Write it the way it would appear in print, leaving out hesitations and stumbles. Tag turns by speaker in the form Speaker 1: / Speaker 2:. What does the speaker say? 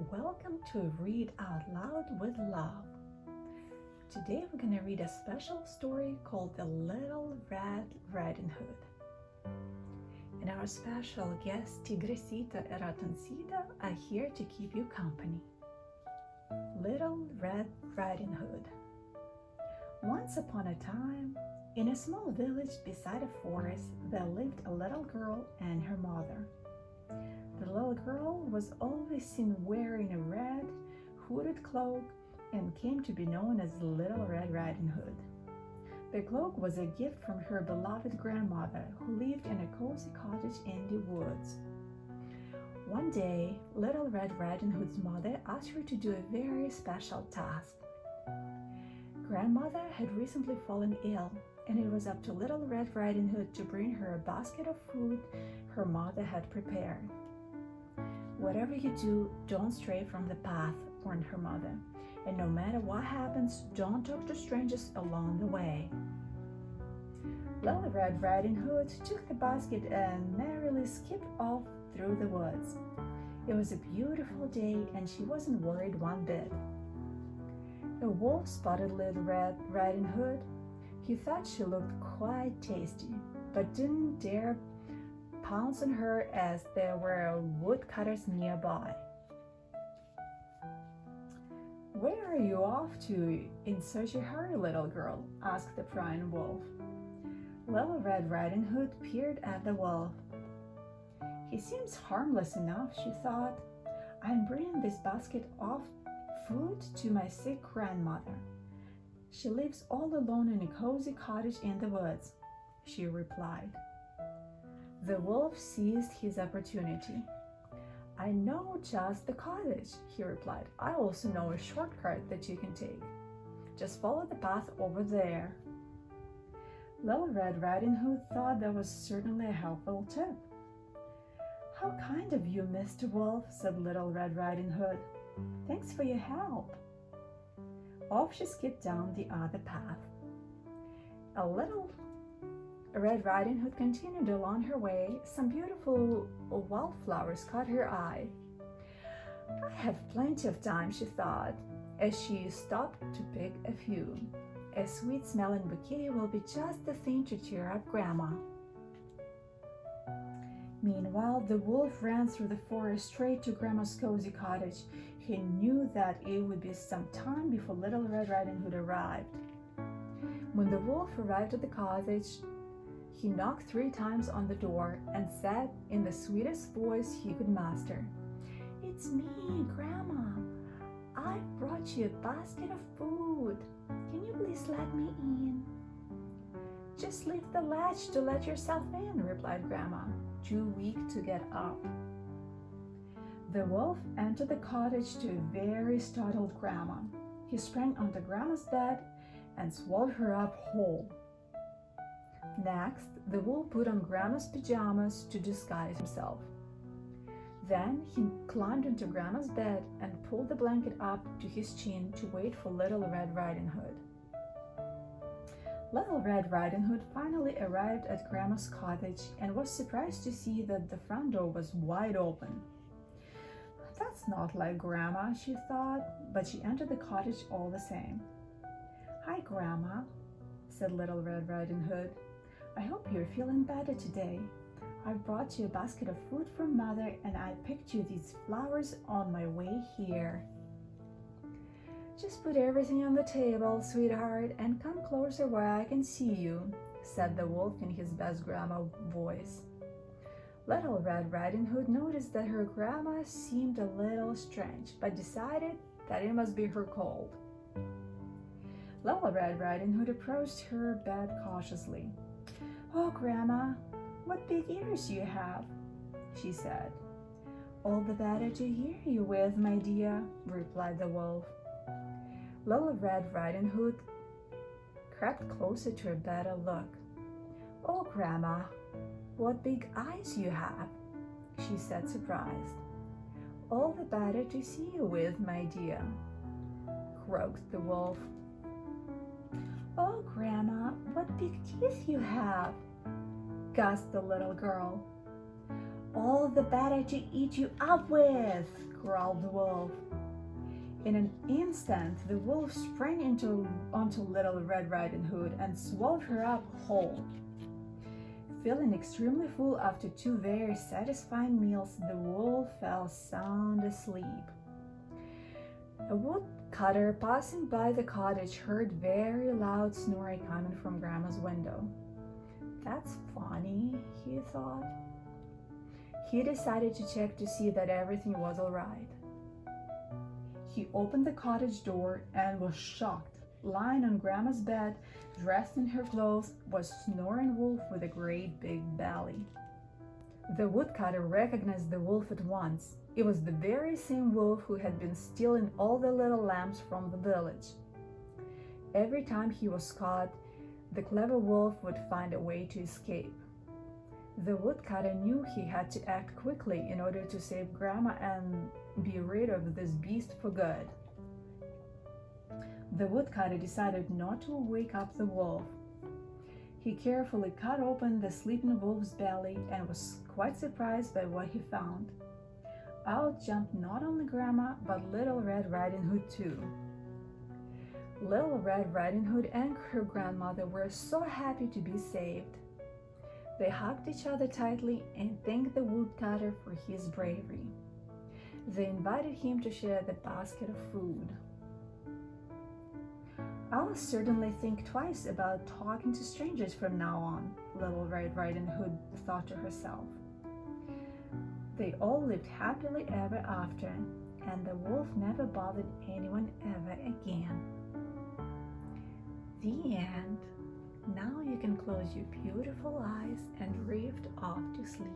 Speaker 1: Welcome to Read Out Loud with Love. Today we're going to read a special story called The Little Red Riding Hood. And our special guests Tigrecito and Ratoncito are here to keep you company. Little Red Riding Hood. Once upon a time, in a small village beside a forest, there lived a little girl and her mother. The little girl was always seen wearing a red, hooded cloak and came to be known as Little Red Riding Hood. The cloak was a gift from her beloved grandmother, who lived in a cozy cottage in the woods. One day, Little Red Riding Hood's mother asked her to do a very special task. Grandmother had recently fallen ill, and it was up to Little Red Riding Hood to bring her a basket of food her mother had prepared. "Whatever you do, don't stray from the path," warned her mother, "and no matter what happens, don't talk to strangers along the way." Little Red Riding Hood took the basket and merrily skipped off through the woods. It was a beautiful day, and she wasn't worried one bit. A wolf spotted Little Red Riding Hood. He thought she looked quite tasty, but didn't dare pounce on her as there were woodcutters nearby. "Where are you off to in such a hurry, little girl?" asked the prying wolf. Little Red Riding Hood peered at the wolf. "He seems harmless enough," she thought. "I'm bringing this basket of food to my sick grandmother. She lives all alone in a cozy cottage in the woods," she replied. The wolf seized his opportunity. "I know just the cottage," he replied. "I also know a shortcut that you can take. Just follow the path over there." Little Red Riding Hood thought that was certainly a helpful tip. "How kind of you, Mr. Wolf," said Little Red Riding Hood. "Thanks for your help." Off she skipped down the other path. A Little Red Riding Hood continued along her way. Some beautiful wildflowers caught her eye. "I have plenty of time," she thought, as she stopped to pick a few. "A sweet-smelling bouquet will be just the thing to cheer up Grandma." Meanwhile, the wolf ran through the forest straight to Grandma's cozy cottage. He knew that it would be some time before Little Red Riding Hood arrived. When the wolf arrived at the cottage, he knocked 3 times on the door and said in the sweetest voice he could muster, "It's me, Grandma. I brought you a basket of food. Can you please let me in?" "Just lift the latch to let yourself in," replied Grandma, too weak to get up. The wolf entered the cottage to a very startled Grandma. He sprang onto Grandma's bed and swallowed her up whole. Next, the wolf put on Grandma's pajamas to disguise himself. Then he climbed into Grandma's bed and pulled the blanket up to his chin to wait for Little Red Riding Hood. Little Red Riding Hood finally arrived at Grandma's cottage and was surprised to see that the front door was wide open. "That's not like Grandma," she thought, but she entered the cottage all the same. "Hi, Grandma," said Little Red Riding Hood. "I hope you're feeling better today. I brought you a basket of food from Mother, and I picked you these flowers on my way here." "Just put everything on the table, sweetheart, and come closer where I can see you," said the wolf in his best grandma voice. Little Red Riding Hood noticed that her grandma seemed a little strange, but decided that it must be her cold. Little Red Riding Hood approached her bed cautiously. "Oh, Grandma, what big ears you have," she said. "All the better to hear you with, my dear," replied the wolf. Little Red Riding Hood crept closer to her better look. "Oh, Grandma, what big eyes you have," she said, surprised. "All the better to see you with, my dear," croaked the wolf. "Oh, Grandma, what big teeth you have," gasped the little girl. "All the better to eat you up with," growled the wolf. In an instant, the wolf sprang onto Little Red Riding Hood and swallowed her up whole. Feeling extremely full after 2 very satisfying meals, the wolf fell sound asleep. A woodcutter passing by the cottage heard very loud snoring coming from Grandma's window. That's funny, he thought. He decided to check to see that everything was all right. He opened the cottage door and was shocked. Lying on Grandma's bed, dressed in her clothes, was Snoring Wolf with a great big belly. The woodcutter recognized the wolf at once. It was the very same wolf who had been stealing all the little lambs from the village. Every time he was caught, the clever wolf would find a way to escape. The woodcutter knew he had to act quickly in order to save Grandma and be rid of this beast for good. The woodcutter decided not to wake up the wolf. He carefully cut open the sleeping wolf's belly and was quite surprised by what he found. Out jumped not only Grandma, but Little Red Riding Hood too. Little Red Riding Hood and her grandmother were so happy to be saved. They hugged each other tightly and thanked the woodcutter for his bravery. They invited him to share the basket of food. I'll certainly think twice about talking to strangers from now on, Little Red Riding Hood thought to herself. They all lived happily ever after, and the wolf never bothered anyone ever again. The end. Now you can close your beautiful eyes and drift off to sleep.